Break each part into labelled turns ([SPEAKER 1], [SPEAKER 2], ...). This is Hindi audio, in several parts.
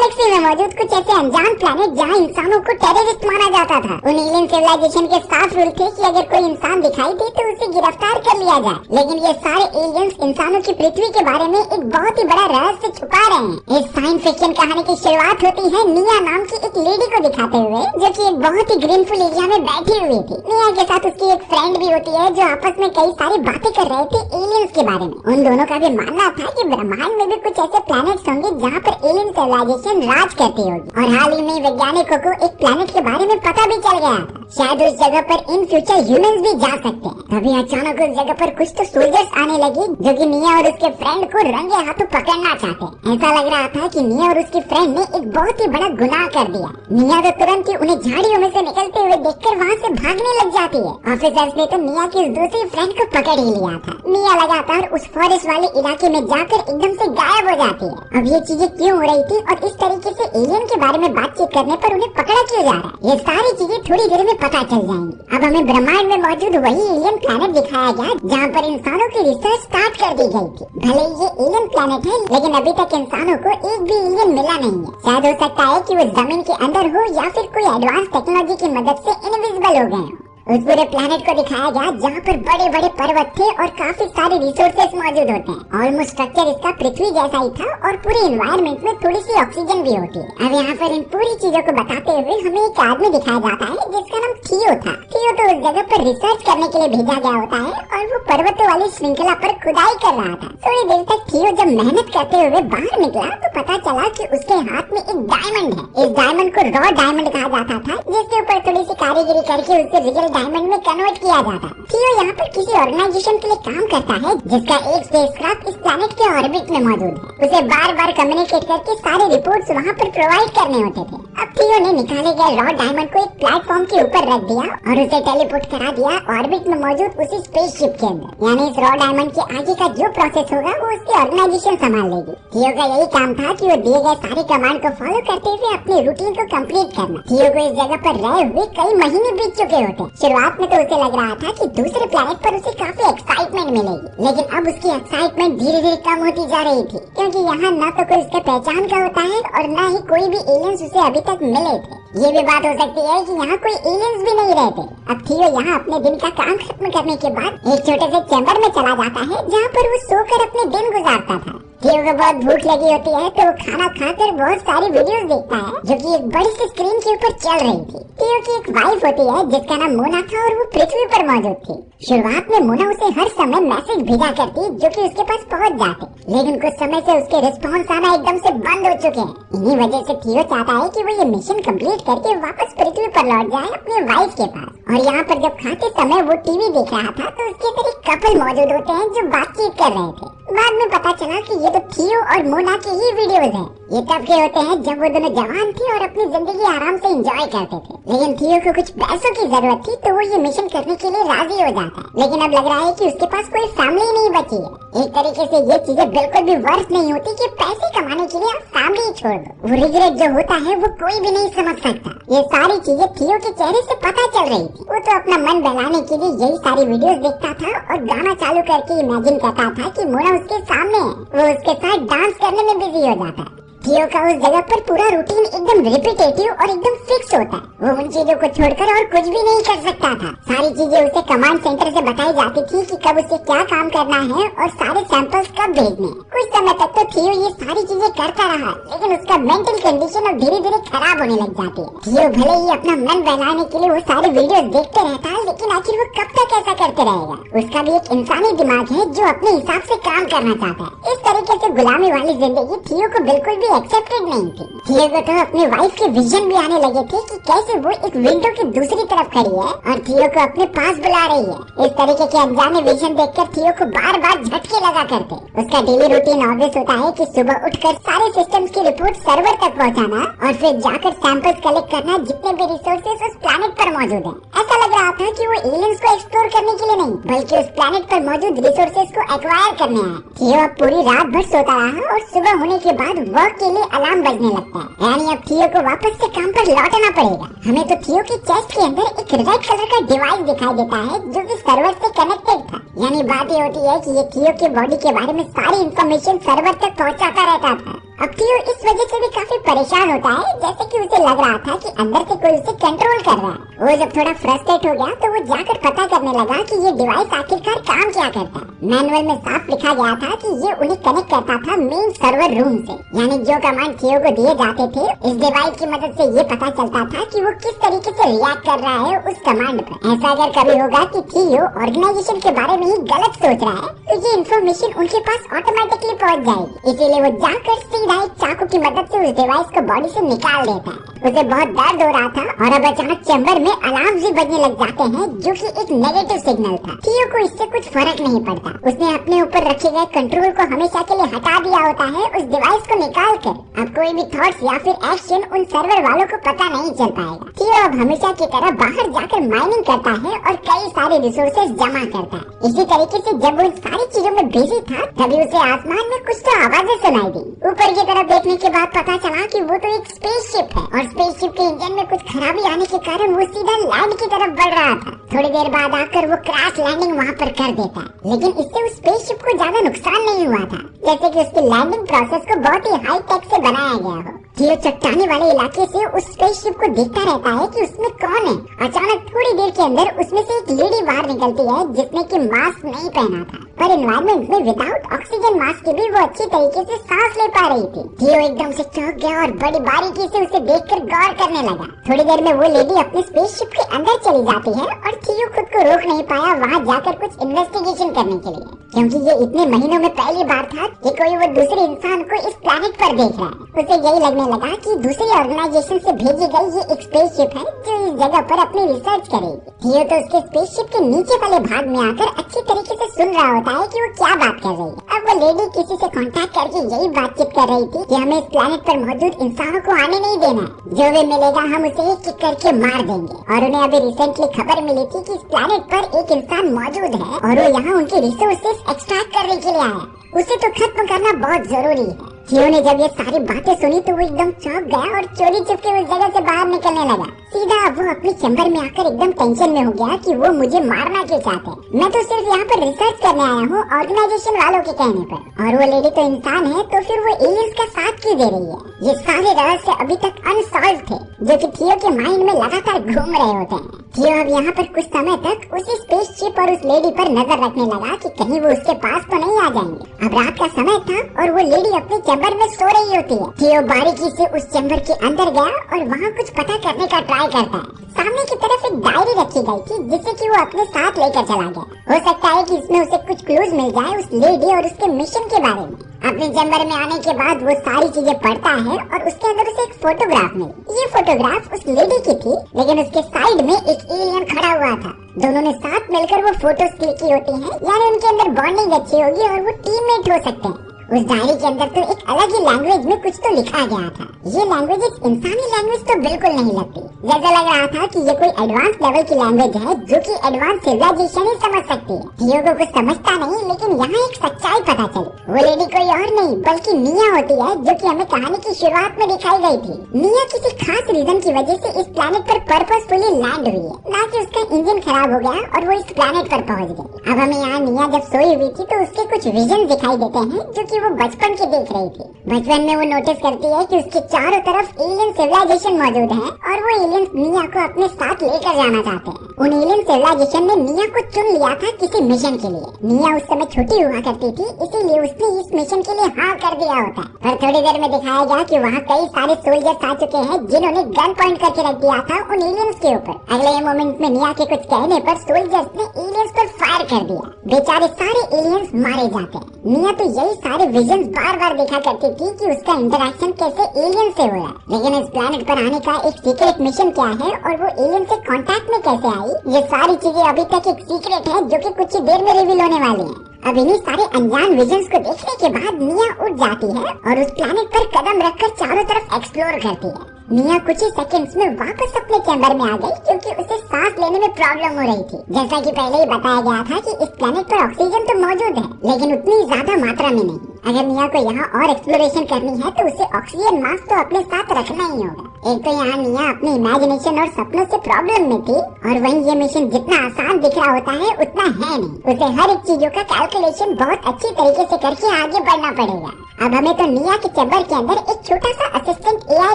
[SPEAKER 1] गैलेक्सी में मौजूद कुछ ऐसे अनजान प्लैनेट जहाँ इंसानों को टेररिस्ट माना जाता था। उन एलियन सिविलाइजेशन के साफ रूल थे कि अगर कोई इंसान दिखाई दे तो उसे गिरफ्तार कर लिया जाए। लेकिन ये सारे एलियंस इंसानों की पृथ्वी के बारे में एक बहुत ही बड़ा रहस्य छुपा रहे हैं। इस साइंस फिक्शन कहानी की शुरुआत होती है निया नाम की एक लेडी को दिखाते हुए, जो कि एक बहुत ही ग्रीनफुल एरिया में बैठी हुई थी। निया के साथ उसकी एक फ्रेंड भी होती है जो आपस में कई सारी बातें कर रहे थे एलियंस के बारे में। उन दोनों का भी मानना था कि ब्रह्मांड में भी कुछ ऐसे प्लैनेट्स होंगे जहाँ पर एलियन सिविलाइजेशन राज करती होगी। और हाल ही में वैज्ञानिकों को एक प्लैनेट के बारे में पता भी चल गया था, शायद उस जगह पर इन फ्यूचर ह्यूमंस भी जा सकते हैं। तभी अचानक उस जगह पर कुछ तो सोल्जर्स आने लगे जो कि निया और उसके फ्रेंड को रंगे हाथों पकड़ना चाहते। ऐसा लग रहा था कि निया और उसकी फ्रेंड ने एक बहुत ही बड़ा गुनाह कर दिया। निया तो तुरंत ही उन्हें झाड़ियों में से निकलते हुए देखकर वहाँ से भागने लग जाती है। ऑफिसर्स ने तो निया की उस दूसरी फ्रेंड को पकड़ ही लिया था। निया लगातार उस फॉरेस्ट वाले इलाके में जाकर एकदम से गायब हो जाती है। अब ये चीजें क्यों हो रही थी और इस तरीके से एलियन के बारे में बातचीत करने पर उन्हें पकड़ा क्यों जा रहा है, ये सारी चीजें थोड़ी देर में पता चल जाएंगी। अब हमें ब्रह्मांड में मौजूद वही एलियन प्लैनेट दिखाया गया जहाँ पर इंसानों की रिसर्च स्टार्ट कर दी गई थी। भले ये एलियन प्लैनेट है लेकिन अभी तक इंसानों को एक भी एलियन मिला नहीं है। शायद हो सकता है कि वो जमीन के अंदर हो या फिर कोई एडवांस टेक्नोलॉजी की मदद से इनविजिबल हो गए हो। उस पूरे प्लैनेट को दिखाया गया जहाँ पर बड़े बड़े पर्वत थे और काफी सारे रिसोर्सेस मौजूद होते हैं। ऑलमोस्ट स्ट्रक्चर इसका पृथ्वी जैसा ही था और पूरे एनवायरनमेंट में थोड़ी सी ऑक्सीजन भी होती है। अब यहाँ पर इन पूरी चीजों को बताते हुए हमें एक आदमी दिखाया जाता है जिसका नाम थियो था। थियो तो उस जगह पर रिसर्च करने के लिए भेजा गया होता है और वो पर्वतों वाली श्रृंखला पर खुदाई कर रहा था। थोड़ी देर तक थियो जब मेहनत करते हुए बाहर निकला तो पता चला कि उसके हाथ में एक डायमंड है। इस डायमंड को रॉ डायमंड कहा जाता था, जिसके ऊपर थोड़ी सी कारीगरी करके उसे रियल डायमंड में कन्वर्ट किया जाता है। थियो यहाँ पर किसी ऑर्गेनाइजेशन के लिए काम करता है जिसका एक स्पेसक्राफ्ट इस प्लैनेट के ऑर्बिट में मौजूद है। उसे बार बार कम्युनिकेट करके सारे रिपोर्ट्स वहाँ पर प्रोवाइड करने होते थे। अब थियो ने निकाले गए रॉ डायमंड को एक प्लेटफॉर्म के ऊपर रख दिया और उसे टेलीपोर्ट करा दिया ऑर्बिट में मौजूद उसी स्पेसशिप के अंदर। यानी इस रॉ डायमंड के आगे का जो प्रोसेस होगा वो उसकी ऑर्गेनाइजेशन संभाल लेगी। थियो का यही काम था कि वो दिए गए सारे कमांड को फॉलो करते हुए अपने रूटीन को कंप्लीट करना। थियो को इस जगह पर रहे हुए कई महीने बीत चुके होते। शुरुआत में तो उसे लग रहा था कि दूसरे प्लैनेट पर उसे काफी एक्साइटमेंट मिलेगी, लेकिन अब उसकी एक्साइटमेंट धीरे धीरे कम होती जा रही थी, क्योंकि यहाँ न तो कोई उसके पहचान का होता है और न ही कोई भी एलियंस उसे अभी तक मिले थे। ये भी बात हो सकती है कि यहाँ कोई एलियंस भी नहीं रहते। अब थियो यहाँ अपने दिन का काम खत्म करने के बाद एक छोटे से चैम्बर में चला जाता है जहाँ पर वो सोकर अपने दिन गुजारता था। थियो को बहुत भूख लगी होती है तो वो खाना खाकर बहुत सारी वीडियोस देखता है जो कि एक बड़ी सी स्क्रीन के ऊपर चल रही थी। थियो की एक वाइफ होती है जिसका नाम मोना था और वो पृथ्वी पर मौजूद थी। शुरुआत में मोना उसे हर समय मैसेज भेजा करती जो कि उसके पास पहुंच जाते, लेकिन कुछ समय से उसके रिस्पॉन्स आना एकदम से बंद हो चुके हैं। इन्हीं वजह से थियो चाहता है कि वो ये मिशन कंप्लीट करके वापस पृथ्वी पर लौट जाए अपनी वाइफ के पास। और यहाँ पर जब खाते समय वो टीवी देख रहा था तो उसके अंदर एक कपल मौजूद होते हैं जो बातचीत कर रहे थे। बाद में पता चला कि ये तो थियो और मोना के ही वीडियोस हैं। ये तब के होते हैं जब वो दोनों जवान थे और अपनी जिंदगी आराम से एंजॉय करते थे। लेकिन थियो को कुछ पैसों की जरूरत थी तो वो ये मिशन करने के लिए राजी हो जाता है। लेकिन अब लग रहा है कि उसके पास कोई फैमिली नहीं बची है। एक तरीके से ये चीजें बिल्कुल भी वर्थ नहीं होती कि पैसे कमाने के लिए आप फैमिली ही छोड़ दो। वो रिग्रेट जो होता है वो कोई भी नहीं समझ सकता। ये सारी चीजें थियो के चेहरे से पता चल रही थी। वो तो अपना मन बहलाने के लिए यही सारी वीडियोस देखता था और गाना चालू करके इमेजिन करता था कि मोना उसके सामने है, वो उसके साथ डांस करने में बिजी हो जाता है। थियो का उस जगह पर पूरा रूटीन एकदम रिपीटेटिव और एकदम फिक्स होता है। वो उन चीजों को छोड़कर और कुछ भी नहीं कर सकता था। सारी चीजें उसे कमांड सेंटर से बताई जाती थी कि कब उसे क्या काम करना है और सारे सैंपल्स कब भेजने। कुछ समय तक तो थियो ये सारी चीजें करता रहा, लेकिन उसका मेंटल कंडीशन अब धीरे धीरे खराब होने लग जाती है। थियो भले ही अपना मन बहलाने के लिए वो सारे वीडियो देखते रहता है, लेकिन आखिर वो कब तक ऐसा करते रहेगा। उसका भी एक इंसानी दिमाग है जो अपने हिसाब से काम करना चाहता है। इस तरीके से गुलामी वाली जिंदगी थियो को बिल्कुल भी एक्सेप्टेड नहीं थी। थियो को तो अपनी वाइफ के विजन भी आने लगे थे कि कैसे वो एक विंडो की दूसरी तरफ खड़ी है और थियो को अपने पास बुला रही है। इस तरीके के अनजाने विजन देखकर थियो को बार बार झटके लगा करते। उसका डेली रूटीन ऑब्वियस होता है कि सुबह उठकर सारे सिस्टम्स की रिपोर्ट सर्वर तक पहुंचाना और फिर जाकर सैंपल्स कलेक्ट करना जितने भी रिसोर्सेस उस प्लैनेट पर मौजूद है। ऐसा लग रहा था कि वो एलियंस को एक्सप्लोर करने के लिए नहीं बल्कि उस प्लैनेट पर मौजूद रिसोर्सेस को एक्वायर करने आया। थियो अब पूरी रात भर सोता रहा और सुबह होने के बाद वर्क के लिए अलार्म बजने लगता है। यानी अब थियो को वापस से काम पर लौटना पड़ेगा। हमें तो थियो की चेस्ट के अंदर एक रेड कलर का डिवाइस दिखाई देता है जो कि सर्वर से कनेक्टेड था। यानी बात ये होती है कि ये थियो की बॉडी के बारे में सारी इंफॉर्मेशन सर्वर तक पहुंचाता रहता था। अब थियो इस वजह से भी काफी परेशान होता है, जैसे कि उसे लग रहा था कि अंदर से कोई उसे कंट्रोल कर रहा है। वो जब थोड़ा फ्रस्ट्रेट हो गया तो वो जाकर पता करने लगा कि ये डिवाइस आखिरकार काम क्या करता है। मैनुअल में साफ लिखा गया था कि ये उन्हें कनेक्ट करता था मेन सर्वर रूम से। यानी जो कमांड थियो को दिए जाते थे, इस डिवाइस की मदद से ये पता चलता था कि वो किस तरीके से रिएक्ट कर रहा है उस कमांड पर। ऐसा अगर कभी होगा कि थियो ऑर्गेनाइजेशन के बारे में ही गलत सोच रहा है तो ये इन्फॉर्मेशन उनके पास ऑटोमेटिकली पहुंच जाएगी। इसीलिए वो जाकर सीधा एक चाकू की मदद से उस डिवाइस को बॉडी से निकाल देता है। उसे बहुत दर्द हो रहा था और अब अचानक चैम्बर में अलार्म भी बजने लग जाते हैं, जो कि एक नेगेटिव सिग्नल था। थियो को इससे कुछ फर्क नहीं पड़ता। उसने अपने ऊपर रखे गए कंट्रोल को हमेशा के लिए हटा दिया होता है उस डिवाइस को निकाल कर। अब कोई भी थॉट्स या फिर एक्शन उन सर्वर वालों को पता नहीं चल पाएगा। थियो अब हमेशा की तरह बाहर जाकर माइनिंग करता है और कई सारे रिसोर्सेज जमा करता है। इसी तरीके से जब वो इन सारी चीजों में बिजी था तभी उसे आसमान में कुछ तो आवाजें सुनाई दी। ऊपर की तरफ देखने के बाद पता चला कि वो तो एक स्पेसशिप है और स्पेसशिप के इंजन में कुछ खराबी आने के कारण वो सीधा लैंड की तरफ बढ़ रहा था। थोड़ी देर बाद आकर वो क्रैश लैंडिंग वहाँ पर कर देता है, लेकिन इससे उस स्पेसशिप को ज्यादा नुकसान नहीं हुआ था, जैसे कि उसकी लैंडिंग प्रोसेस को बहुत ही हाई टेक से बनाया गया हो। थियो चट्टानी वाले इलाके से उस स्पेसशिप को देखता रहता है कि उसमें कौन है। अचानक थोड़ी देर के अंदर उसमें से एक लेडी बाहर निकलती है जिसने कि मास्क नहीं पहना था, पर एनवायरमेंट में विदाउट ऑक्सीजन मास्क के भी वो अच्छी तरीके से सांस ले पा रही थी। थियो एकदम से चौंक गया और बड़ी बारीकी से उसे देखकर गौर करने लगा। थोड़ी देर में वो लेडी अपने स्पेसशिप के अंदर चली जाती है और थियो खुद को रोक नहीं पाया वहाँ जाकर कुछ इन्वेस्टिगेशन करने के लिए, क्योंकि ये इतने महीनों में पहली बार था कि कोई वो दूसरे इंसान को इस प्लेनेट पर देख रहा है। उसे यही लगने लगा कि दूसरी ऑर्गेनाइजेशन से भेजी गई ये एक स्पेसशिप है जो इस जगह पर अपनी रिसर्च करेगी। थियो तो उसके स्पेसशिप के नीचे वाले भाग में आकर अच्छी तरीके से सुन रहा होता है कि वो क्या बात कर रही है। अब वो लेडी किसी से कांटेक्ट करके यही बातचीत कर रही थी कि हमें इस प्लेनेट पर मौजूद इंसानों को आने नहीं देना है, जो भी मिलेगा हम उसे एक एक करके मार देंगे। और उन्हें अभी रिसेंटली खबर मिली थी कि इस प्लेनेट पर एक इंसान मौजूद है और वो यहाँ उनके रिसोर्सेज एक्सट्रैक्ट करने के लिए आया है। उसे तो खत्म करना बहुत जरूरी है। थियो ने जब ये सारी बातें सुनी तो वो एकदम चौंक गया और चोरी चुपके उस जगह से बाहर निकलने लगा। सीधा अब वो अपनी चैम्बर में आकर एकदम टेंशन में हो गया कि वो मुझे मारना क्यों चाहते हैं। मैं तो सिर्फ यहाँ पर रिसर्च करने आया हूँ ऑर्गेनाइजेशन वालों के कहने पर, और वो लेडी तो इंसान है तो फिर वो एलियंस का साथ क्यों दे रही है। ये सारे रहस्य अभी तक अनसॉल्व थे जो कि थियो के माइंड में लगातार घूम रहे होते हैं। थियो अब यहाँ पर कुछ समय तक उसी स्पेसशिप और उस लेडी पर नजर रखने लगा कि कहीं वो उसके पास तो नहीं आ जाएंगे। अब रात का समय था और वो लेडी अपने चैम्बर में सो रही होती है। थियो बारीकी से उस चैम्बर के अंदर गया और वहाँ कुछ पता करने का ट्राई करता है। सामने की तरफ एक डायरी रखी गई थी जिसे कि वो अपने साथ लेकर चला गया। हो सकता है कि इसमें उसे कुछ क्लूज मिल जाए उस लेडी और उसके मिशन के बारे में। अपने चैम्बर में आने के बाद वो सारी चीजें पढ़ता है और उसके अंदर उसे एक फोटोग्राफ मिली। ये फोटोग्राफ उस लेडी की थी, लेकिन उसके साइड में एक एलियन खड़ा हुआ था। दोनों ने साथ मिलकर वो फोटोज क्लिक की होती हैं, यानी उनके अंदर बॉन्डिंग अच्छी होगी और वो टीममेट हो सकते हैं। उस डायरी के अंदर तो एक अलग ही लैंग्वेज में कुछ तो लिखा गया था। ये लैंग्वेज एक इंसानी लैंग्वेज तो बिल्कुल नहीं लगती। जैसा लग रहा था कि ये कोई एडवांस लेवल की लैंग्वेज है जो कि एडवांस सिविलाइजेशन ही समझ सकती है। थियो को कुछ समझता नहीं, लेकिन यहाँ एक सच्चाई पता चली। वो लेडी कोई और नहीं बल्कि निया होती है, जो कि हमें कहानी की शुरुआत में दिखाई गई थी। निया किसी खास रीजन की वजह से इस प्लेनेट पर पर्पसफुली लैंड हुई है, ना कि उसका इंजन खराब हो गया और वो इस प्लेनेट पर पहुँच गई। अब हमें यहाँ निया जब सोई हुई थी तो उसके कुछ विजन दिखाई देते हैं जो कि वो बचपन की देख रही थी। बचपन में वो नोटिस करती है कि उसके चारों तरफ एलियन सिविलाइजेशन मौजूद है और वो एलियंस निया को अपने साथ लेकर जाना चाहते हैं। उन एलियन सिविलाइजेशन ने निया को चुन लिया था किसी मिशन के लिए। निया उस समय छोटी हुआ करती थी, इसीलिए उसने इस मिशन के लिए हाँ कर दिया होता। पर थोड़ी देर में दिखाया गया कि वहाँ कई सारे सोल्जर्स आ चुके हैं जिन्होंने गन पॉइंट करके रख दिया था उन एलियंस के ऊपर। अगले मोमेंट में निया के कुछ कहने पर सोल्जर्स ने एलियंस पर फायर कर दिया। बेचारे सारे एलियंस मारे जाते हैं। निया तो यही सारे विजन बार बार देखा करती थी कि उसका इंटरेक्शन कैसे एलियन से हो रहा है, लेकिन इस प्लेनेट पर आने का एक सीक्रेट मिशन क्या है और वो एलियन से कांटेक्ट में कैसे आई, ये सारी चीजें अभी तक एक सीक्रेट है जो कि कुछ ही देर में रिवील होने वाली है। अब इन्हीं सारे अनजान विजन्स को देखने के बाद निया उठ जाती है और उस प्लेनेट पर कदम रखकर चारों तरफ एक्सप्लोर करती है। निया कुछ ही सेकंड्स में वापस अपने चैम्बर में आ गई क्योंकि उसे सांस लेने में प्रॉब्लम हो रही थी। जैसा कि पहले ही बताया गया था कि इस प्लेनेट पर ऑक्सीजन तो मौजूद है, लेकिन उतनी ज्यादा मात्रा में नहीं। अगर निया को यहाँ और एक्सप्लोरेशन करनी है तो उसे ऑक्सीजन मास्क तो अपने साथ रखना ही होगा। एक तो यहाँ निया अपने इमेजिनेशन और सपनों से प्रॉब्लम में थी, और वहीं ये मिशन जितना आसान दिख रहा होता है उतना है नहीं। उसे हर एक चीजों का कैलकुलेशन बहुत अच्छी तरीके से करके आगे बढ़ना पड़ेगा। अब हमें तो निया के चैम्बर के अंदर एक छोटा सा असिस्टेंट एआई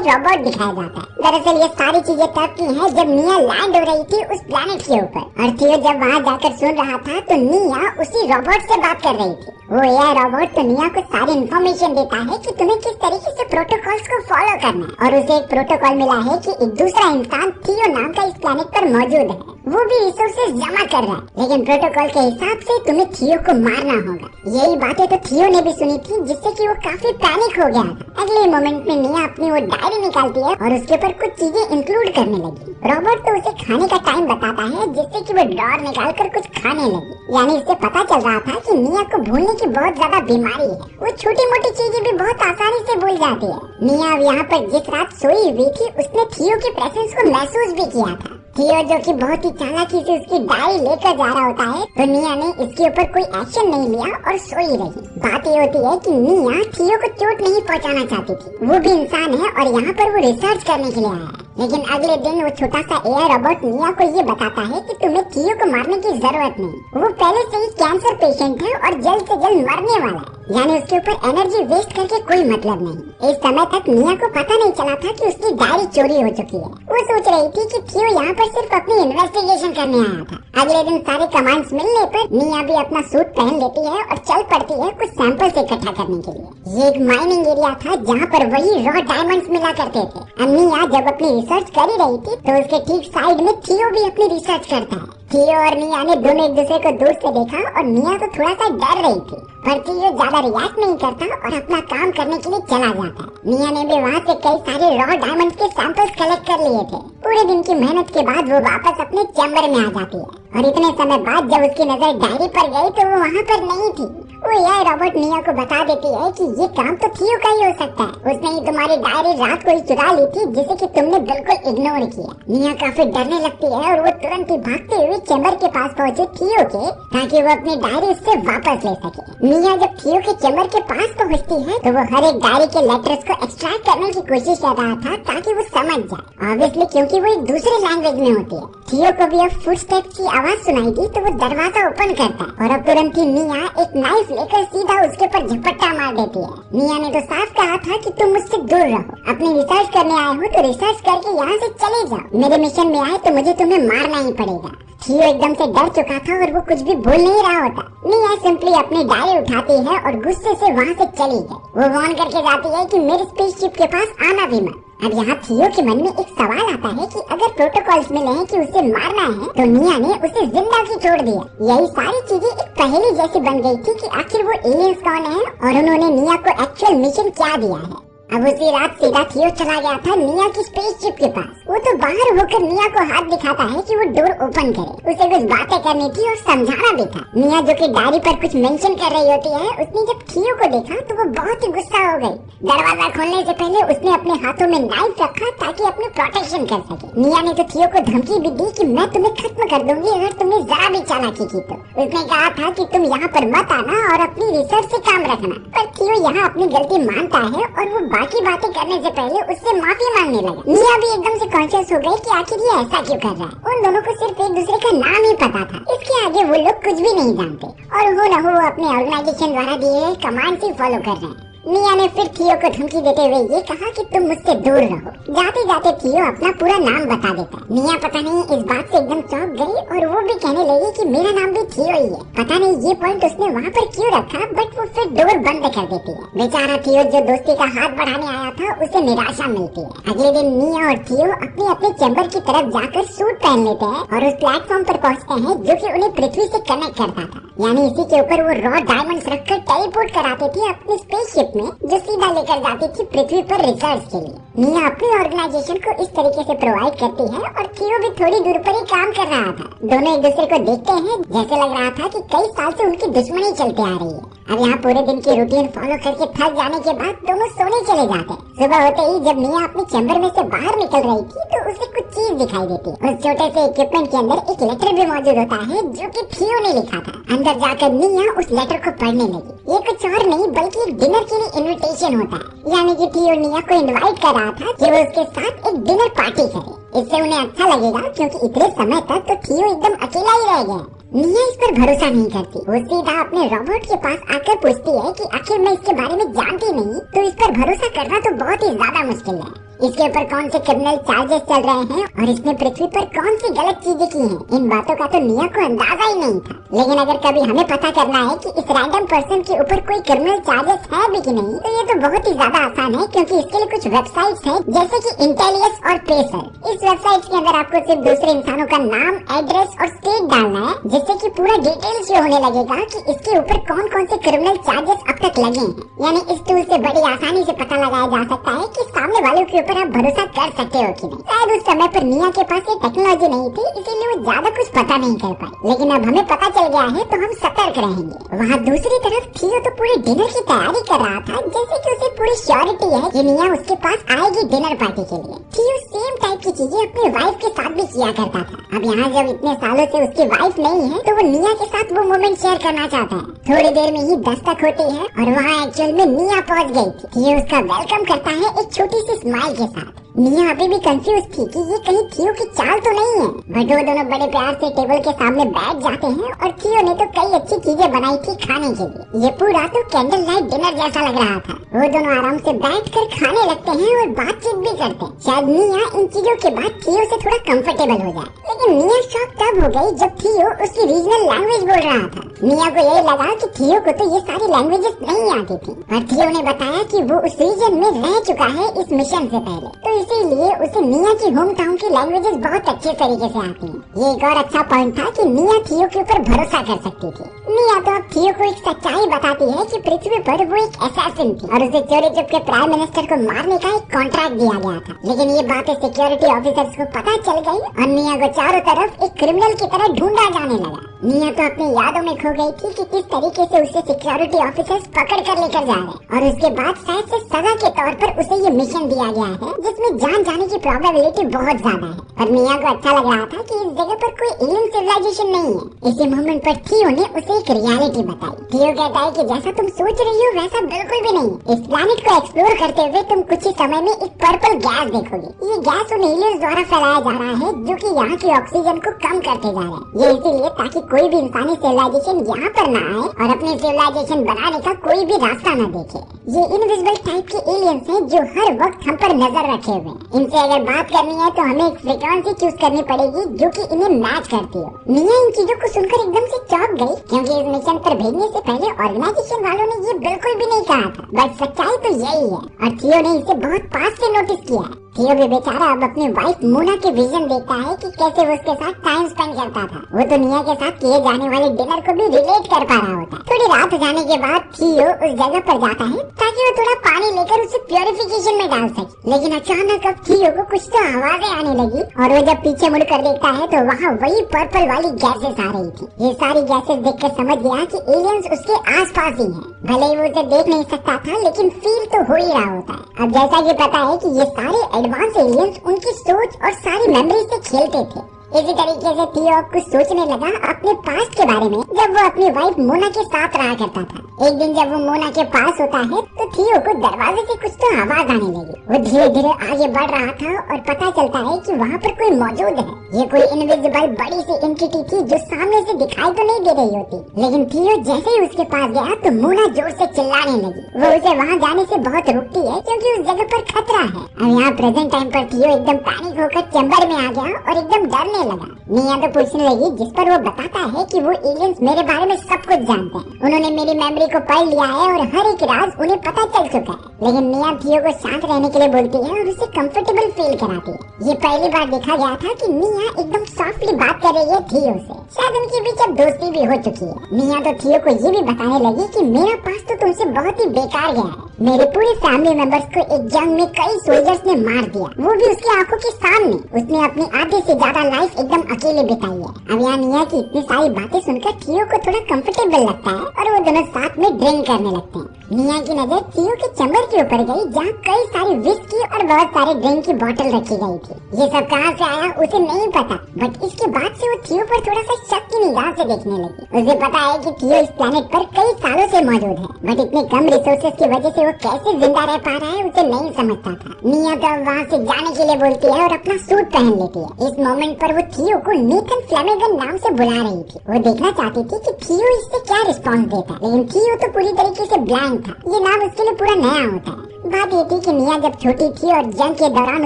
[SPEAKER 1] रोबोट दिखाया जाता है। दरअसल ये सारी चीजें तब की हैं जब निया लैंड हो रही थी उस प्लेनेट के ऊपर, और थियो जब वहाँ जाकर सुन रहा था तो निया उसी रोबोट से बात कर रही थी। वो एआई रोबोट तो निया को सारी इन्फॉर्मेशन देता है कि तुम्हें किस तरीके से प्रोटोकॉल्स को फॉलो करना है, और उसे एक प्रोटोकॉल मिला है कि एक दूसरा इंसान थियो नाम का इस प्लेनेट पर मौजूद है। वो भी रिसोर्सेज जमा कर रहा है, लेकिन प्रोटोकॉल के हिसाब से तुम्हें थियो को मारना होगा। यही बातें तो थियो ने भी सुनी थी, जिससे कि वो काफी पैनिक हो गया था। अगले मोमेंट में निया अपनी वो डायरी निकालती है और उसके ऊपर कुछ चीजें इंक्लूड करने लगी। रोबोट तो उसे खाने का टाइम बताता है, जिससे कि वो ड्रॉर निकाल कर कुछ खाने लगी। यानी इससे पता चल रहा था कि निया को भूलने की बहुत ज्यादा बीमारी है। वो छोटी मोटी चीजें भी बहुत आसानी से भूल जाती है। निया यहाँ पर जिस रात सोई हुई थी उसने थियो की प्रेजेंस को महसूस भी किया था। थियो जो कि बहुत ही चालाकी से उसकी डायरी लेकर जा रहा होता है, तो निया ने इसके ऊपर कोई एक्शन नहीं लिया और सोई रही। बात ये होती है कि निया थियो को चोट नहीं पहुंचाना चाहती थी। वो भी इंसान है और यहाँ पर वो रिसर्च करने के लिए आया है। लेकिन अगले दिन वो छोटा सा एआई रोबोट निया को ये बताता है कि तुम्हें थियो को मारने की जरूरत नहीं। वो पहले से ही कैंसर पेशेंट है और जल्द से जल्द मरने वाला है, यानी उसके ऊपर एनर्जी वेस्ट करके कोई मतलब नहीं। इस समय तक निया को पता नहीं चला था कि उसकी डायरी चोरी हो चुकी है। वो सोच रही थी कि थियो यहाँ पर सिर्फ अपनी इन्वेस्टिगेशन करने आया था। अगले दिन सारे कमांड्स मिलने पर निया भी अपना सूट पहन लेती है और चल पड़ती है कुछ सैंपल्स इकट्ठा करने के लिए। ये एक माइनिंग एरिया था जहाँ पर वही रॉ डायमंड्स मिला करते थे। अब निया जब अपनी रिसर्च कर ही रही थी तो उसके ठीक साइड में थियो भी अपनी रिसर्च करता है। थियो और निया ने दोनों एक दूसरे को दूर से देखा और निया तो थोड़ा सा डर रही थी, पर थियो ज्यादा रिएक्ट नहीं करता और अपना काम करने के लिए चला जाता है। निया ने भी वहाँ से कई सारे रॉ डायमंड्स के सैंपल्स कलेक्ट कर लिए थे। पूरे दिन की मेहनत के बाद वो वापस अपने चैम्बर में आ जाती है, और इतने समय बाद जब उसकी नजर डायरी पर गई तो वो वहाँ पर नहीं थी। वो एआई रोबोट निया को बता देती है कि ये काम तो थियो का ही हो सकता है। उसने ही तुम्हारी डायरी रात को ही चुरा ली थी, जिसे कि तुमने बिल्कुल इग्नोर किया। निया काफी डरने लगती है और वो तुरंत ही भागते हुए चैम्बर के पास पहुंचे थियो के, ताकि वो अपनी डायरी उससे वापस ले सके। निया जब थियो के चैम्बर के पास पहुंचती है तो वो हर एक डायरी के लेटर्स को एक्सट्रैक्ट करने की कोशिश कर रहा था ताकि वो समझ जाए, ऑब्वियसली क्योंकि वो एक दूसरे लैंग्वेज में होती है। थियो को भी अब फुटस्टेप्स की आवाज सुनाई दी तो वो दरवाजा ओपन करता है, और अब तुरंत ही निया एक नाइफ लेकर सीधा उसके ऊपर झपट्टा मार देती है। निया ने तो साफ कहा था कि तुम मुझसे दूर रहो, अपनी रिसर्च करने आए हो तो रिसर्च करके यहाँ से चले जाओ। मेरे मिशन में आए तो मुझे तुम्हें मारना ही पड़ेगा। थियो एकदम से डर चुका था और वो कुछ भी भूल नहीं रहा होता। निया सिंपली अपनी डायरी उठाती है और गुस्से से वहाँ से चली गई। वो वार्न करके जाती है कि मेरे स्पेसशिप के पास आना भी मत। अब यहाँ थियो के मन में एक सवाल आता है कि अगर प्रोटोकॉल्स मिले हैं कि उसे मारना है तो निया ने उसे जिंदा क्यों छोड़ दिया। यही सारी चीजें एक पहेली जैसी बन गई थी कि आखिर वो एलियंस कौन है और उन्होंने निया को एक्चुअल मिशन क्या दिया है। अब उसी रात सीधा थियो चला गया था निया की स्पेसशिप के पास। वो तो बाहर होकर निया को हाथ दिखाता है कि वो डोर ओपन करे। उसे कुछ बातें करनी थी और समझाना भी था। निया जो कि डायरी पर कुछ मेंशन कर रही होती है, उसने जब थियो को देखा तो वो बहुत ही गुस्सा हो गई। दरवाजा खोलने से पहले उसने अपने हाथों में नाइफ रखा ताकि अपनी प्रोटेक्शन कर सके। निया ने तो थियो को धमकी भी दी कि मैं तुम्हें खत्म कर दूंगी अगर तुमने जरा भी चालाकी की तो। उसने कहा था कि तुम यहाँ पर मत आना और अपनी रिसर्च से काम रखना। पर थियो यहाँ अपनी गलती मानता है और वो बाकी बातें करने से पहले उससे माफी मांगने लगा। निया भी एकदम से कॉन्शियस हो गई कि आखिर ये ऐसा क्यों कर रहा है। उन दोनों को सिर्फ एक दूसरे का नाम ही पता था, इसके आगे वो लोग कुछ भी नहीं जानते और वो न हो अपने ऑर्गेनाइजेशन द्वारा दिए कमांड ही फॉलो कर रहे हैं। निया ने फिर थियो को धमकी देते हुए ये कहा कि तुम मुझसे दूर रहो। जाते जाते थियो अपना पूरा नाम बता देता है। निया पता नहीं इस बात से एकदम चौंक गई और वो भी कहने लगी कि मेरा नाम भी थियो ही है। पता नहीं ये पॉइंट उसने वहाँ पर क्यों रखा, बट वो फिर डोर बंद कर देती है। बेचारा थियो जो दोस्ती का हाथ बढ़ाने आया था उसे निराशा मिलती है। अगले दिन निया और थियो अपने अपने चैम्बर की तरफ जाकर सूट पहन लेते हैं और उस प्लेटफॉर्म पर पहुँचते हैं जो कि उन्हें पृथ्वी से कनेक्ट करता था। यानी इसी के ऊपर वो रॉ डायमंड्स रखकर टेलीपोर्ट कराते थे अपनी स्पेसशिप में, जो सीधा लेकर जाती थी पृथ्वी पर रिसर्च के लिए। निया अपनी ऑर्गेनाइजेशन को इस तरीके से प्रोवाइड करती है और थियो भी थोड़ी दूर पर ही काम कर रहा था। दोनों एक दूसरे को देखते हैं, जैसे लग रहा था कि कई साल से उनकी दुश्मनी चलती आ रही है। अब यहाँ पूरे दिन की रूटीन फॉलो करके थक जाने के बाद दोनों सोने चले जाते हैं। सुबह होते ही जब निया अपनी चैम्बर में से बाहर निकल रही थी तो उसे कुछ चीज दिखाई देती है। उस छोटे से इक्विपमेंट के अंदर एक लेटर भी मौजूद होता है जो कि थियो ने लिखा था। अंदर जाकर निया उस लेटर को पढ़ने लगी। ये कुछ और नहीं बल्कि एक डिनर के लिए इन्विटेशन होता है, यानी कि थियो निया को इनवाइट कर रहा था कि वो उसके साथ एक डिनर पार्टी करे। इससे उन्हें अच्छा लगेगा क्योंकि इतने समय तक तो थियो एकदम अकेला ही रह गया। निया इस पर भरोसा नहीं करती। वो सीधा अपने रोबोट के पास आकर पूछती है कि आखिर मैं इसके बारे में जानती नहीं, तो इस पर भरोसा करना तो बहुत ही ज्यादा मुश्किल है। इसके ऊपर कौन से क्रिमिनल चार्जेस चल रहे हैं और इसने पृथ्वी पर कौन सी गलत चीजें की हैं, इन बातों का तो निया को अंदाजा ही नहीं था। लेकिन अगर कभी हमें पता करना है कि इस रैंडम पर्सन के ऊपर कोई क्रिमिनल चार्जेस है भी कि नहीं, तो ये तो बहुत ही ज्यादा आसान है क्योंकि इसके लिए कुछ वेबसाइट्स हैं जैसे कि इंटेलियस और पेसर। इस वेबसाइट के अंदर आपको सिर्फ दूसरे इंसानों का नाम, एड्रेस और स्टेट डालना है, जिससे कि पूरा डिटेल शो होने लगेगा कि इसके ऊपर कौन कौन से क्रिमिनल चार्जेस अब तक लगे हैं। यानी इस टूल से बड़ी आसानी से पता लगाया जा सकता है कि सामने वालों के ऊपर आप भरोसा कर सकते हो कि नहीं। शायद उस समय पर निया के पास ये टेक्नोलॉजी नहीं थी, इसीलिए वो ज्यादा कुछ पता नहीं कर पाई। लेकिन अब हमें पता चल गया है तो हम सतर्क रहेंगे। वहाँ दूसरी तरफ थियो तो पूरे डिनर की तैयारी कर रहा था, जैसे कि उसे पूरी श्योरिटी है कि निया उसके पास आएगी डिनर पार्टी के लिए। थियो सेम टाइप की चीजें अपनी वाइफ के साथ भी किया करता था। अब यहाँ जब इतने सालों से उसकी वाइफ नहीं है तो वो निया के साथ वो मोमेंट शेयर करना चाहता है। थोड़ी देर में ही दस्तक होती है और वहाँ एक्चुअल में निया पहुँच गई थी। थियो उसका वेलकम करता है एक छोटी सी स्माइल के साथ। निया अभी भी कंफ्यूज थी कि ये कहीं थियो की चाल तो नहीं है, बट वो दोनों बड़े प्यार से टेबल के सामने बैठ जाते हैं और थियो ने तो कई अच्छी चीजें बनाई थी खाने के लिए। ये पूरा तो कैंडल लाइट डिनर जैसा लग रहा था। वो दोनों आराम से बैठकर खाने लगते हैं और बातचीत भी करते हैं। शायद निया इन चीजों के बाद थियो से थोड़ा कंफर्टेबल हो जाए। लेकिन निया शॉक तब हो गई जब थियो उसकी रीजनल लैंग्वेज बोल रहा था। निया को यही लगा कि थियो को तो ये सारी लैंग्वेजेस नहीं आती थी, पर थियो ने बताया कि वो उस रीजन में रह चुका है इस मिशन से पहले, तो इसीलिए उसे निया की होम टाउन की लैंग्वेजेस बहुत अच्छे तरीके से आती हैं। ये एक और अच्छा पॉइंट था कि निया थियो के ऊपर भरोसा कर सकती थी। निया तो अब थियो को एक सच्चाई बताती है कि पृथ्वी पर वो एक असैसिन थी और उसे चोरी चुपके प्राइम मिनिस्टर को मारने का एक कॉन्ट्रैक्ट दिया गया था। लेकिन ये बातें सिक्योरिटी ऑफिसर्स को पता चल गई और निया को चारों तरफ एक क्रिमिनल की तरह ढूंढा जाने लगा। निया तो अपनी यादों में खो गई थी कि किस तरीके से उसे सिक्योरिटी ऑफिसर्स पकड़ कर लेकर जा रहे और उसके बाद शायद से सजा के तौर पर उसे ये मिशन दिया गया है जिसमें जान जाने की प्रोबेबिलिटी बहुत ज्यादा है। पर निया को अच्छा लग रहा था कि इस जगह पर कोई एलियन सिविलाइजेशन नहीं है। इसी मोमेंट पर थियो ने उसे एक रियलिटी बताई। थियो कहता है कि जैसा तुम सोच रही हो वैसा बिल्कुल भी नहीं। इस प्लैनेट को एक्सप्लोर करते हुए तुम कुछ ही समय में एक पर्पल गैस देखोगे। ये गैस उन एलियंस द्वारा फैलाया जा रहा है जो कि यहाँ की ऑक्सीजन को कम करते जा रहे हैं। ये इसीलिए ताकि कोई भी इंसानी सिविलाइजेशन यहाँ पर न आए और अपनी सिविलाइजेशन बनाने का कोई भी रास्ता न देखे। ये इनविजिबल टाइप के एलियंस हैं जो हर वक्त हम पर नजर रखे हुए हैं। इनसे अगर बात करनी है तो हमें एक फ्रीक्वेंसी चूज करनी पड़ेगी जो कि इन्हें मैच करती हो। निया इन चीजों को सुनकर एकदम से चौंक गई क्योंकि इस मिशन पर भेजने से पहले ऑर्गेनाइजेशन वालों ने ये बिल्कुल भी नहीं कहा था। बट सच्चाई तो यही है और थियो ने इसे बहुत पास से नोटिस किया है। थियो भी बेचारा अब अपनी वाइफ मोना के विजन देखता है कि कैसे वो उसके साथ टाइम स्पेंड करता था। वो तो निया के साथ किए जाने वाले डिनर को भी रिलेट कर पा रहा होता है। थोड़ी रात जाने के बाद थियो उस जगह पर जाता है ताकि वो थोड़ा पानी लेकर उसे प्योरिफिकेशन में डाल सके। लेकिन अचानक अब थियो को कुछ तो आवाजें आने लगी और वो जब पीछे मुड़कर देखता है तो वहाँ वही पर्पल वाली गैसेस आ रही थी। ये सारी गैसेस देखकर समझ गया कि एलियंस उसके आसपास ही हैं। भले ही वो उसे देख नहीं सकता था लेकिन फील तो हो ही रहा होता है। अब जैसा कि पता है कि ये सारे एडवांस एलियंस उनकी सोच और सारी मेमोरी से खेलते थे। इसी तरीके से थियो कुछ सोचने लगा अपने पास्ट के बारे में जब वो अपनी वाइफ मोना के साथ रहा करता था। एक दिन जब वो मोना के पास होता है तो थियो को दरवाजे से कुछ तो आवाज आने लगी। वो धीरे धीरे आगे बढ़ रहा था और पता चलता है कि वहाँ पर कोई मौजूद है। ये कोई इनविजिबल बड़ी सी एंटिटी थी जो सामने से दिखाई तो नहीं दे रही होती। लेकिन थियो जैसे ही उसके पास गया तो मोना जोर से चिल्लाने लगी। वो उसे वहाँ जाने से बहुत रुकती है क्योंकि उस जगह पर खतरा है। अब यहाँ प्रेजेंट टाइम पर थियो एकदम पैनिक होकर चैम्बर में आ गया और एकदम डरने रोने लगा। निया तो पूछने लगी, जिस पर वो बताता है कि वो एलियंस मेरे बारे में सब कुछ जानते हैं, उन्होंने मेरी मेमोरी को पढ़ लिया है और हर एक राज उन्हें पता चल चुका है। लेकिन निया थियो को शांत रहने के लिए बोलती है और उसे कंफर्टेबल फील कराती है। ये पहली बार देखा गया था कि निया एकदम सॉफ्टली बात कर रही है थियो से। शायद उनके बीच अब दोस्ती भी हो चुकी है। निया तो थियो को ये भी बताने लगी कि मेरा पास तो तुमसे बहुत ही बेकार गया है। मेरे पूरे फैमिली मेंबर्स को एक जंग में कई सोल्जर्स ने मार दिया, वो भी उसकी आंखों के सामने। उसने अपनी आधे से ज्यादा लाइफ एकदम अकेले बिताई है। अब यहाँ निया की इतनी सारी बातें सुनकर थियो को थोड़ा कंफर्टेबल लगता है और वो दोनों साथ में ड्रिंक करने लगते हैं। निया की नजर थियो के चैम्बर के ऊपर गई, जहाँ कई सारी विस्की और बहुत सारे ड्रिंक की बोतल रखी गई थी। ये सब कहाँ से आया उसे नहीं पता, बट इसके बाद से वो थियो पर थोड़ा सा शक की निगाह से देखने लगी। उसे पता है कि थियो इस प्लेनेट पर कई सालों से मौजूद है, बट इतने कम रिसोर्सेज की वजह से वो कैसे जिंदा रह पा रहा है उसे नहीं समझता था। निया तो वहाँ से जाने के लिए बोलती है और अपना सूट पहन लेती है। इस मोमेंट पर वो थियो को नेथन फ्लेमिगन नाम से बुला रही थी। वो देखना चाहती थी कि थियो इससे क्या रिस्पॉन्स देता, लेकिन थियो तो पूरी तरीके से ब्लैंक था। ये नाम उसके लिए पूरा नया होता है। बात ये थी कि निया जब छोटी थी और जंग के दौरान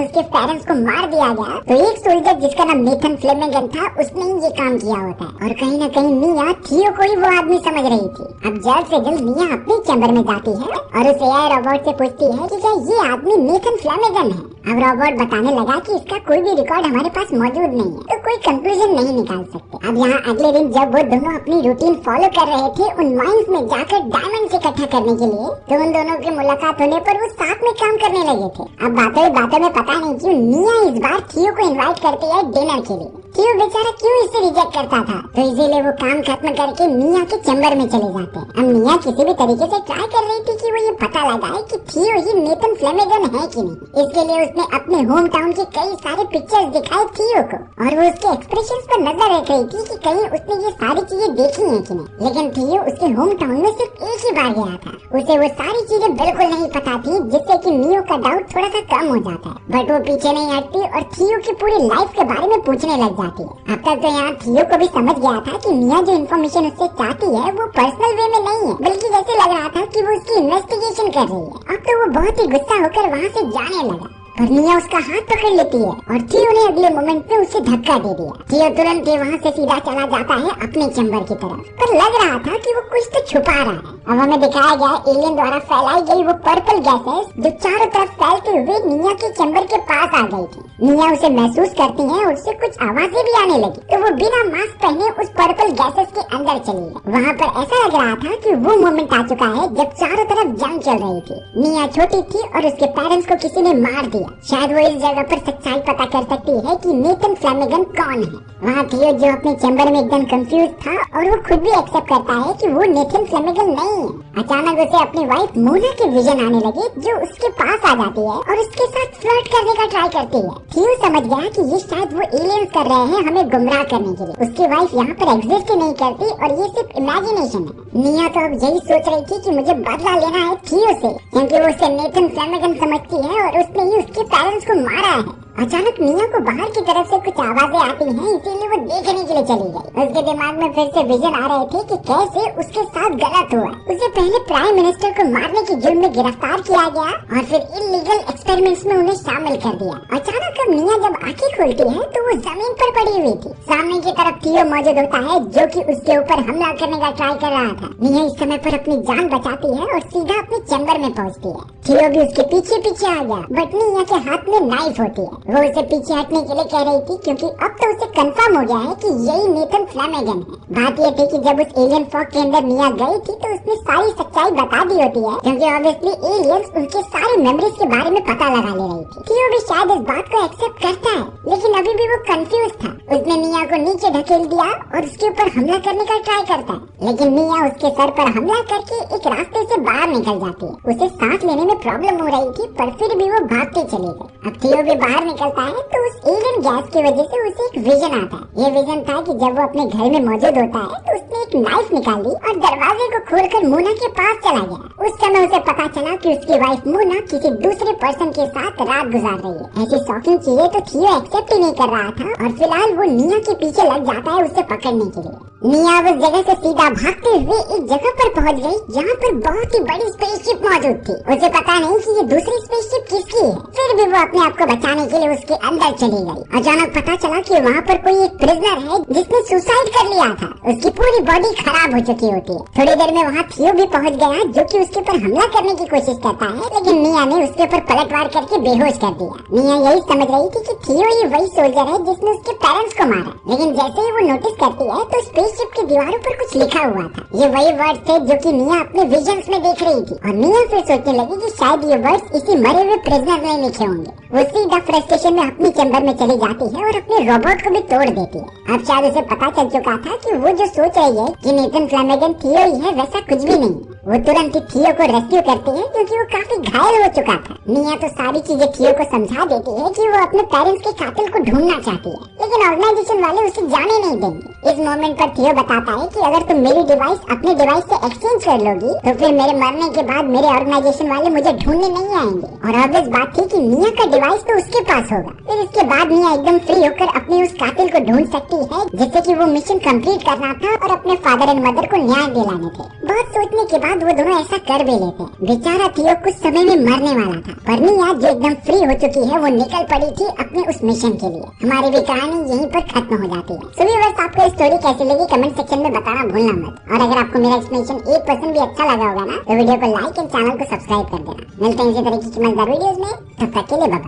[SPEAKER 1] उसके पेरेंट्स को मार दिया गया, तो एक सोल्जर जिसका नाम नेथन फ्लेमिगन था, उसने ही ये काम किया होता है। और कहीं न कहीं निया थियो को ही वो आदमी समझ रही थी। अब जल्द से जल्द निया अपने चैम्बर में जाती है और उस एआई रोबोट से पूछती है कि क्या ये आदमी नेथन फ्लेमिगन है। अब रोबोट बताने लगा कि इसका कोई भी रिकॉर्ड हमारे पास मौजूद नहीं है, तो कोई कंक्लूजन नहीं निकाल सकते। अब यहाँ अगले दिन जब वो दोनों अपनी रूटीन फॉलो कर रहे थे उन माइंस में जाकर डायमंड्स इकट्ठा करने के लिए, तो उन दोनों की मुलाकात होने पर वो साथ में काम करने लगे थे। अब बातों में पता नहीं क्यों निया इस बार थियो को इनवाइट करती है डिनर के लिए। थियो बेचारा क्यों इसे रिजेक्ट करता था, तो इसीलिए वो काम खत्म करके निया के चैम्बर में चले जाते हैं। अब निया किसी भी तरीके से ट्राई कर रही थी कि वो ये पता लगाए कि थियो ही नेथन फ्लेमिगन है कि नहीं। इसके लिए उसने अपने होम टाउन के कई सारे पिक्चर्स दिखाए थियो को और वो उसके एक्सप्रेशंस पर नजर रख रही थी कि कहीं उसने ये सारी चीजें देखी हैं कि नहीं। लेकिन थियो उसके होम टाउन में सिर्फ एक ही बार गया था, उसे वो सारी चीजें बिल्कुल नहीं पता थी, जिससे कि नियो का डाउट थोड़ा सा कम हो जाता है। बट वो पीछे नहीं हटती और थियो की पूरी लाइफ के बारे में पूछने लग जाती है। अब तक तो यहाँ थियो को भी समझ गया था कि निया जो इन्फॉर्मेशन उससे चाहती है वो पर्सनल वे में नहीं है, बल्कि जैसे लग रहा था कि वो उसकी इन्वेस्टिगेशन कर रही है। अब तो वो बहुत ही गुस्सा होकर वहाँ से जाने लगा, पर निया उसका हाथ पकड़ लेती है और थियो ने अगले मोमेंट में उसे धक्का दे दिया। थियो तुरंत ही वहाँ से सीधा चला जाता है अपने चैम्बर की तरफ, पर लग रहा था कि वो कुछ तो छुपा रहा है। अब हमें दिखाया गया एलियन द्वारा फैलाई गई वो पर्पल गैसेस जो चारों तरफ फैलते हुए निया के चैम्बर के पास आ गई थी। निया उसे महसूस करती है और उससे कुछ आवाजें भी आने लगी, तो वो बिना मास्क पहने उस पर्पल गैसेस के अंदर चली गई। वहाँ पर ऐसा लग रहा था कि वो मोमेंट आ चुका है जब चारों तरफ जंग चल रही थी। निया छोटी थी और उसके पेरेंट्स को किसी ने मार दिया। शायद वो इस जगह पर सच्चाई पता कर सकती है कि नेथन फ्लेमिगन कौन है। वहाँ थियो जो अपने चैम्बर में एकदम कंफ्यूज था और वो खुद भी एक्सेप्ट करता है कि वो नेथन फ्लेमिगन नहीं है। अचानक उसे अपनी वाइफ मोना के विजन आने लगे, जो उसके पास आ जाती है और उसके साथ फ्लर्ट करने का ट्राई करती है। थियो समझ गया कि ये शायद वो एलियंस कर रहे हैं हमें गुमराह करने के लिए। उसकी वाइफ यहाँ पर एग्जिस्ट ही नहीं करती और ये सिर्फ इमेजिनेशन है। निया तो अब यही सोच रही थी कि मुझे बदला लेना है थियो से, क्योंकि वो उसे नेथन फ्लेमिगन समझती है और उसने ही उसके पेरेंट्स को मारा है। अचानक निया को बाहर की तरफ से कुछ आवाजें आती हैं, इसीलिए वो देखने के लिए चली गई। उसके दिमाग में फिर से विजन आ रहे थे कि कैसे उसके साथ गलत हुआ। उसे पहले प्राइम मिनिस्टर को मारने के जुर्म में गिरफ्तार किया गया और फिर इल्लीगल एक्सपेरिमेंट्स में उन्हें शामिल कर दिया। अचानक अब निया जब आंखें खोलती है तो वो जमीन पर पड़ी हुई थी। सामने की तरफ थियो मौजूद होता है, जो कि उसके ऊपर हमला करने का ट्राई कर रहा था। निया इस समय पर अपनी जान बचाती है और सीधा अपने चैम्बर में पहुँचती है। थियो भी उसके पीछे पीछे आ गया, बट निया के हाथ में नाइफ होती है। वो उसे पीछे हटने के लिए कह रही थी, क्योंकि अब तो उसे कंफर्म हो गया है कि यही नेथन फ्लेमिगन है। बात ये थी कि जब उस एलियन फॉग के अंदर निया गई थी तो उसने सारी सच्चाई बता दी होती है, क्योंकि ऑब्वियसली एलियंस उनके सारी मेमोरीज के बारे में पता लगा ले रही थी। थियो भी शायद इस बात को एक्सेप्ट करता है, लेकिन अभी भी वो कंफ्यूज था। उसने निया को नीचे ढकेल दिया और उसके ऊपर हमला करने का ट्राई करता है, लेकिन निया उसके सर पर हमला करके एक रास्ते से बाहर निकल जाती है। उसे सांस लेने में प्रॉब्लम हो रही थी, पर फिर भी वो भागते चले गए। अब थियो भी बाहर निकलता है तो उस एलियन गैस की वजह से उसे एक विजन आता है। ये विजन था कि जब वो अपने घर में मौजूद होता है तो उसने एक नाइफ निकाल ली और दरवाजे को खोलकर मोना के पास चला गया। उस समय उसे पता चला कि उसकी वाइफ मोना किसी दूसरे पर्सन के साथ रात गुजार रही है। ऐसी शॉकिंग चीजें तो थियो एक्सेप्ट ही नहीं कर रहा था और फिलहाल वो निया के पीछे लग जाता है उसे पकड़ने के लिए। निया उस जगह से सीधा भागते हुए एक जगह पर पहुंच गई जहाँ पर बहुत ही बड़ी स्पेसशिप मौजूद थी। उसे पता नहीं कि ये दूसरी स्पेसशिप किसकी है, फिर भी वो अपने आप को बचाने के लिए उसके अंदर चली गई। अचानक पता चला कि वहाँ पर कोई एक प्रिजनर है जिसने सुसाइड कर लिया था। उसकी पूरी बॉडी खराब हो चुकी होती है। थोड़ी देर में वहाँ थियो भी पहुँच गया, जो कि उसके ऊपर हमला करने की कोशिश करता है, लेकिन निया ने उसके ऊपर पलटवार करके बेहोश कर दिया। निया यही समझ रही थी कि थियो ही वही सोल्जर है जिसने उसके पेरेंट्स को मारा, लेकिन जैसे ही वो नोटिस करती है तो स्पेसशिप की दीवारों पर कुछ लिखा हुआ था। ये वही वर्ड थे जो कि निया अपने विजन्स में देख रही थी, और निया फिर सोचने लगी कि शायद ये वर्ड्स इसी मरे हुए प्रिजनर ने लिखे होंगे। वो सीधा फ्रस्ट्रेशन में अपनी चैम्बर में चली जाती है और अपने रोबोट को भी तोड़ देती है। अब शायद उसे पता चल चुका था कि वो जो सोच रही है कि नेथन फ्लैनेगन थियो ही है, वैसा कुछ भी नहीं। वो तुरंत ही थियो को रेस्क्यू करती है क्योंकि वो काफी घायल हो चुका था। निया तो सारी चीजें थियो को समझा देती है कि वो अपने पेरेंट्स के कातिल को ढूंढना चाहती है, लेकिन ऑर्गेनाइजेशन वाले उसे जाने नहीं देंगे। इस मोमेंट पर थियो बताता है कि अगर तुम मेरी डिवाइस अपने डिवाइस से एक्सचेंज कर लोगी तो फिर मेरे मरने के बाद मेरे ऑर्गेनाइजेशन वाले मुझे ढूंढने नहीं आएंगे। और ऑब्वियस बात थी कि निया का डिवाइस तो उसके पास होगा। फिर इसके बाद निया एकदम फ्री होकर अपने उस कातिल को ढूंढ सकती है, जिससे कि वो मिशन कंप्लीट करना था और अपने फादर एंड मदर को न्याय दिलाने थे। बहुत सोचने के बाद वो दोनों ऐसा कर भी लेते हैं। बेचारा थियो कुछ समय में मरने वाला था, पर निया जो एकदम फ्री हो चुकी है वो निकल पड़ी थी अपने उस मिशन के लिए। हमारी भी कहानी यहीं पर खत्म हो जाती है। सो व्यूअर्स, आपको स्टोरी कैसी लगी कमेंट सेक्शन में बताना भूलना मत। और अगर आपको मेरा एक्सप्लेनेशन 1% भी अच्छा लगा होगा ना, तो वीडियो को लाइक एंड चैनल को सब्सक्राइब कर देना। मिलते हैं इसी तरीके की मजेदार वीडियोस में, तब तक के लिए बाय।